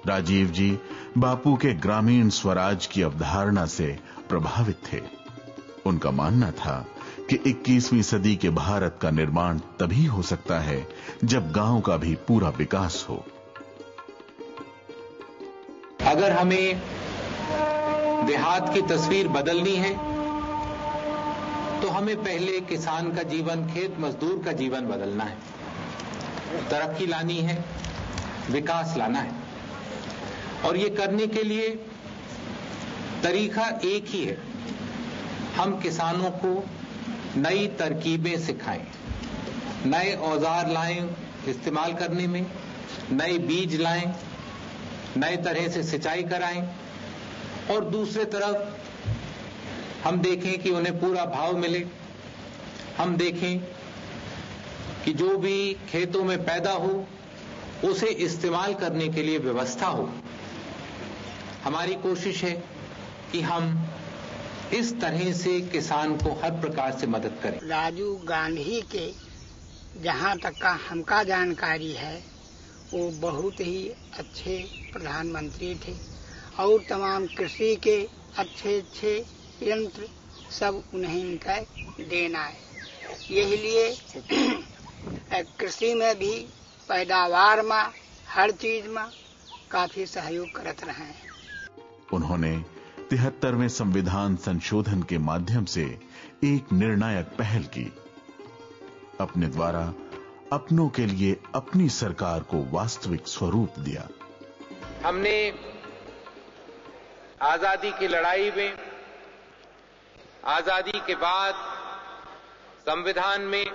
राजीव जी बापू के ग्रामीण स्वराज की अवधारणा से प्रभावित थे। उनका मानना था कि 21वीं सदी के भारत का निर्माण तभी हो सकता है जब गांव का भी पूरा विकास हो। अगर हमें देहात की तस्वीर बदलनी है तो हमें पहले किसान का जीवन, खेत मजदूर का जीवन बदलना है, तरक्की लानी है, विकास लाना है। और ये करने के लिए तरीका एक ही है, हम किसानों को नई तरकीबें सिखाएं, नए औजार लाएं इस्तेमाल करने में, नए बीज लाएं, नए तरह से सिंचाई कराएं, और दूसरे तरफ हम देखें कि उन्हें पूरा भाव मिले। हम देखें कि जो भी खेतों में पैदा हो उसे इस्तेमाल करने के लिए व्यवस्था हो। हमारी कोशिश है कि हम इस तरह से किसान को हर प्रकार से मदद करें। राजीव गांधी के जहां तक का हमका जानकारी है वो बहुत ही अच्छे प्रधानमंत्री थे और तमाम कृषि के अच्छे यंत्र सब उन्हें का देना है। यही लिए कृषि में भी पैदावार में हर चीज में काफी सहयोग करते रहे हैं। उन्होंने 73वें संविधान संशोधन के माध्यम से एक निर्णायक पहल की। अपने द्वारा अपनों के लिए अपनी सरकार को वास्तविक स्वरूप दिया। हमने आजादी की लड़ाई में, आजादी के बाद संविधान में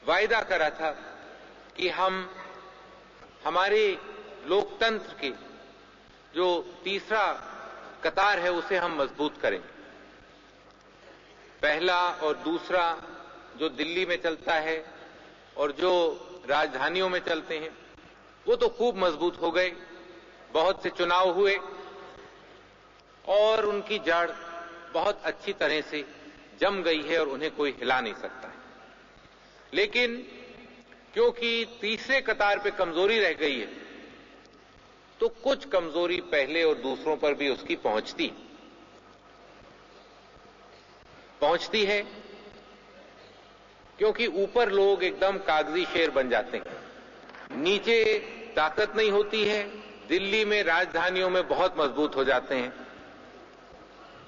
वायदा करा था कि हम हमारे लोकतंत्र के जो तीसरा कतार है उसे हम मजबूत करें। पहला और दूसरा जो दिल्ली में चलता है और जो राजधानियों में चलते हैं वो तो खूब मजबूत हो गए, बहुत से चुनाव हुए और उनकी जड़ बहुत अच्छी तरह से जम गई है और उन्हें कोई हिला नहीं सकता है। लेकिन क्योंकि तीसरे कतार पे कमजोरी रह गई है तो कुछ कमजोरी पहले और दूसरों पर भी उसकी पहुंचती है, क्योंकि ऊपर लोग एकदम कागजी शेर बन जाते हैं, नीचे ताकत नहीं होती है, दिल्ली में राजधानियों में बहुत मजबूत हो जाते हैं,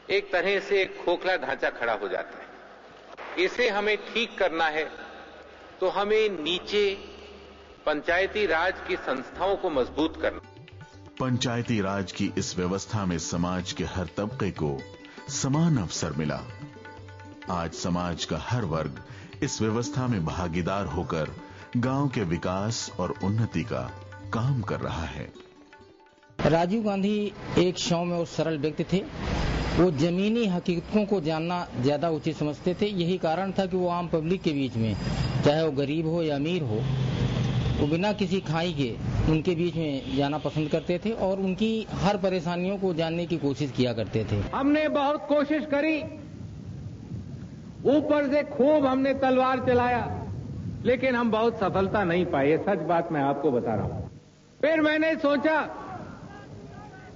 एक तरह से एक खोखला ढांचा खड़ा हो जाता है। इसे हमें ठीक करना है तो हमें नीचे पंचायती राज की संस्थाओं को मजबूत करना। पंचायती राज की इस व्यवस्था में समाज के हर तबके को समान अवसर मिला। आज समाज का हर वर्ग इस व्यवस्था में भागीदार होकर गांव के विकास और उन्नति का काम कर रहा है। राजीव गांधी एक सौम्य और सरल व्यक्ति थे। वो जमीनी हकीकतों को जानना ज्यादा उचित समझते थे। यही कारण था कि वो आम पब्लिक के बीच में, चाहे वो गरीब हो या अमीर हो, वो बिना किसी खाई के उनके बीच में जाना पसंद करते थे और उनकी हर परेशानियों को जानने की कोशिश किया करते थे। हमने बहुत कोशिश करी, ऊपर से खूब हमने तलवार चलाया, लेकिन हम बहुत सफलता नहीं पाए। सच बात मैं आपको बता रहा हूं। फिर मैंने सोचा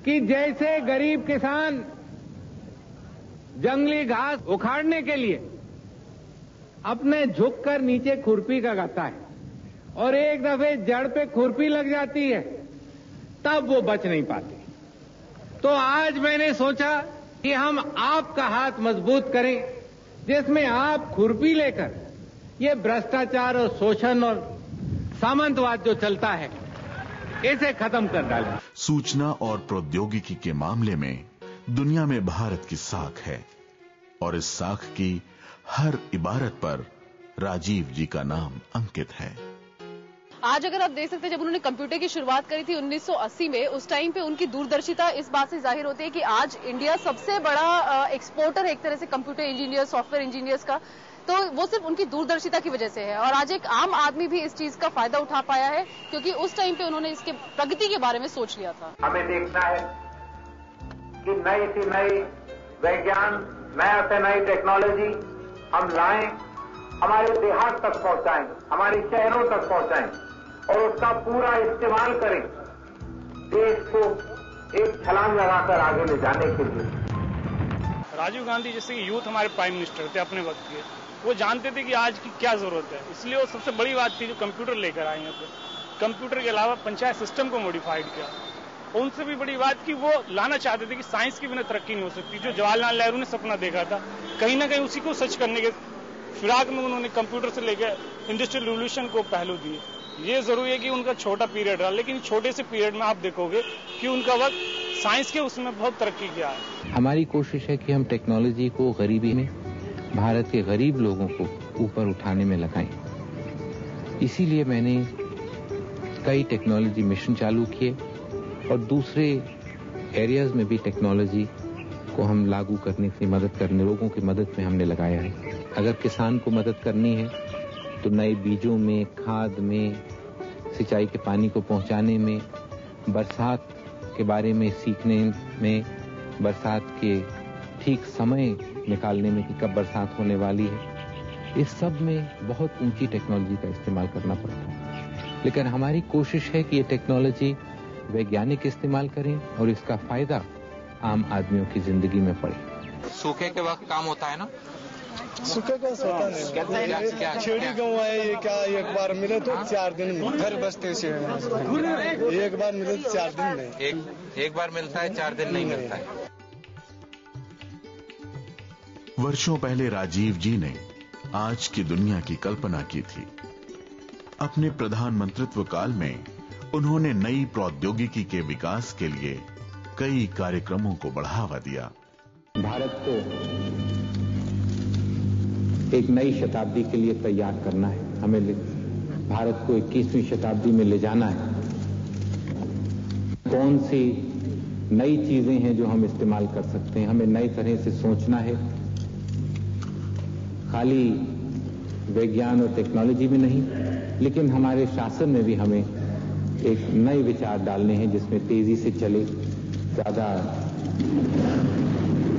कि जैसे गरीब किसान जंगली घास उखाड़ने के लिए अपने झुककर नीचे खुरपी का गाता है और एक दफे जड़ पे खुरपी लग जाती है, तब वो बच नहीं पाते। तो आज मैंने सोचा कि हम आपका हाथ मजबूत करें, जिसमें आप खुरपी लेकर ये भ्रष्टाचार और शोषण और सामंतवाद जो चलता है इसे खत्म कर डालें। सूचना और प्रौद्योगिकी के मामले में दुनिया में भारत की साख है और इस साख की हर इबारत पर राजीव जी का नाम अंकित है। आज अगर आप देख सकते हैं, जब उन्होंने कंप्यूटर की शुरुआत करी थी 1980 में, उस टाइम पे उनकी दूरदर्शिता इस बात से जाहिर होती है कि आज इंडिया सबसे बड़ा एक्सपोर्टर है एक तरह से कंप्यूटर इंजीनियर, सॉफ्टवेयर इंजीनियर्स का, तो वो सिर्फ उनकी दूरदर्शिता की वजह से है। और आज एक आम आदमी भी इस चीज का फायदा उठा पाया है, क्योंकि उस टाइम पे उन्होंने इसके प्रगति के बारे में सोच लिया था। हमें देखना है कि नई से नई विज्ञान, नया से नई टेक्नोलॉजी हम लाएं, हमारे देहात तक पहुंचाएं, हमारे शहरों तक पहुंचाएं, और उसका पूरा इस्तेमाल करें देश को एक छलांग लगाकर आगे ले जाने के लिए। राजीव गांधी जैसे कि यूथ हमारे प्राइम मिनिस्टर थे अपने वक्त के, वो जानते थे कि आज की क्या जरूरत है, इसलिए वो सबसे बड़ी बात थी जो कंप्यूटर लेकर आए यहाँ पे। कंप्यूटर के अलावा पंचायत सिस्टम को मॉडिफाइड किया। उनसे भी बड़ी बात कि वो लाना चाहते थे कि साइंस के बिना तरक्की नहीं हो सकती। जो जवाहरलाल नेहरू ने सपना देखा था, कहीं ना कहीं उसी को सच करने के फिराक में उन्होंने कंप्यूटर से लेकर इंडस्ट्रियल रिवोल्यूशन को पहलू दिए। ये जरूरी है कि उनका छोटा पीरियड रहा, लेकिन छोटे से पीरियड में आप देखोगे कि उनका वक्त साइंस के उसमें बहुत तरक्की किया है। हमारी कोशिश है कि हम टेक्नोलॉजी को गरीबी में भारत के गरीब लोगों को ऊपर उठाने में लगाएं। इसीलिए मैंने कई टेक्नोलॉजी मिशन चालू किए और दूसरे एरियाज में भी टेक्नोलॉजी को हम लागू करने की मदद करने, लोगों की मदद में हमने लगाया है। अगर किसान को मदद करनी है तो नए बीजों में, खाद में, सिंचाई के पानी को पहुंचाने में, बरसात के बारे में सीखने में, बरसात के ठीक समय निकालने में कि कब बरसात होने वाली है, इस सब में बहुत ऊंची टेक्नोलॉजी का इस्तेमाल करना पड़ता है। लेकिन हमारी कोशिश है कि ये टेक्नोलॉजी वैज्ञानिक इस्तेमाल करें और इसका फायदा आम आदमियों की जिंदगी में पड़े। सूखे के वक्त काम होता है ना? सूखे का होता नहीं। छेड़ी गाँव है, ये क्या एक बार मिले तो 4 दिन घर बसते से एक बार मिले तो 4 दिन नहीं। एक बार मिलता है, 4 दिन नहीं मिलता है। वर्षों पहले राजीव जी ने आज की दुनिया की कल्पना की थी। अपने प्रधानमंत्रित्व काल में उन्होंने नई प्रौद्योगिकी के विकास के लिए कई कार्यक्रमों को बढ़ावा दिया। भारत को एक नई शताब्दी के लिए तैयार करना है। हमें भारत को 21वीं शताब्दी में ले जाना है। कौन सी नई चीजें हैं जो हम इस्तेमाल कर सकते हैं, हमें नई तरह से सोचना है। खाली विज्ञान और टेक्नोलॉजी में नहीं, लेकिन हमारे शासन में भी हमें एक नए विचार डालने हैं जिसमें तेजी से चले, ज्यादा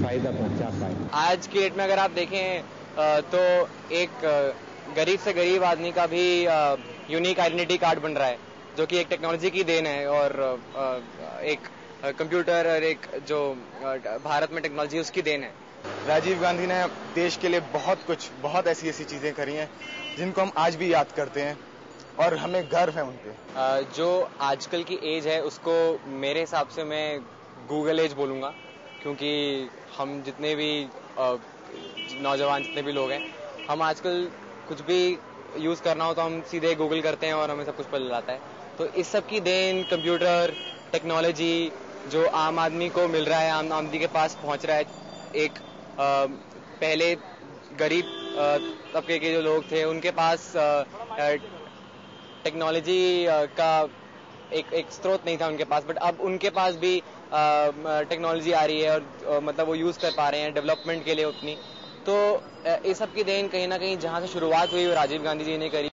फायदा पहुंचा पाए। आज की डेट में अगर आप देखें तो एक गरीब से गरीब आदमी का भी यूनिक आइडेंटिटी कार्ड बन रहा है, जो कि एक टेक्नोलॉजी की देन है और एक कंप्यूटर और एक जो भारत में टेक्नोलॉजी उसकी देन है। राजीव गांधी ने देश के लिए बहुत ऐसी चीजें करी हैं जिनको हम आज भी याद करते हैं और हमें गर्व है उन पे। जो आजकल की एज है उसको मेरे हिसाब से मैं गूगल एज बोलूंगा, क्योंकि हम जितने भी नौजवान जितने भी लोग हैं, हम आजकल कुछ भी यूज करना हो तो हम सीधे गूगल करते हैं और हमें सब कुछ पता चल जाता है। तो इस सब की देन कंप्यूटर टेक्नोलॉजी जो आम आदमी को मिल रहा है, आम आदमी के पास पहुंच रहा है। एक पहले गरीब तबके के जो लोग थे उनके पास टेक्नोलॉजी का एक स्रोत नहीं था उनके पास, बट अब उनके पास भी टेक्नोलॉजी आ रही है और मतलब वो यूज कर पा रहे हैं डेवलपमेंट के लिए अपनी। तो इस सब की देन कहीं ना कहीं जहां से शुरुआत हुई वो राजीव गांधी जी ने करी।